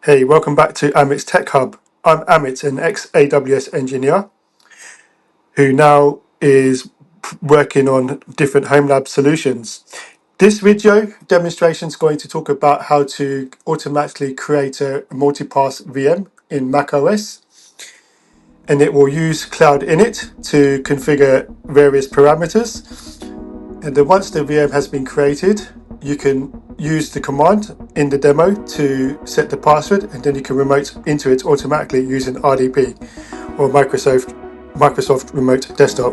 Hey, welcome back to Amit's Tech Hub. I'm Amit, an ex-AWS engineer who now is working on different home lab solutions. This video demonstration is going to talk about how to automatically create a multipass VM in macOS, and it will use Cloud Init to configure various parameters. And then once the VM has been created, you can use the command in the demo to set the password, and then you can remote into it automatically using RDP or Microsoft Remote Desktop.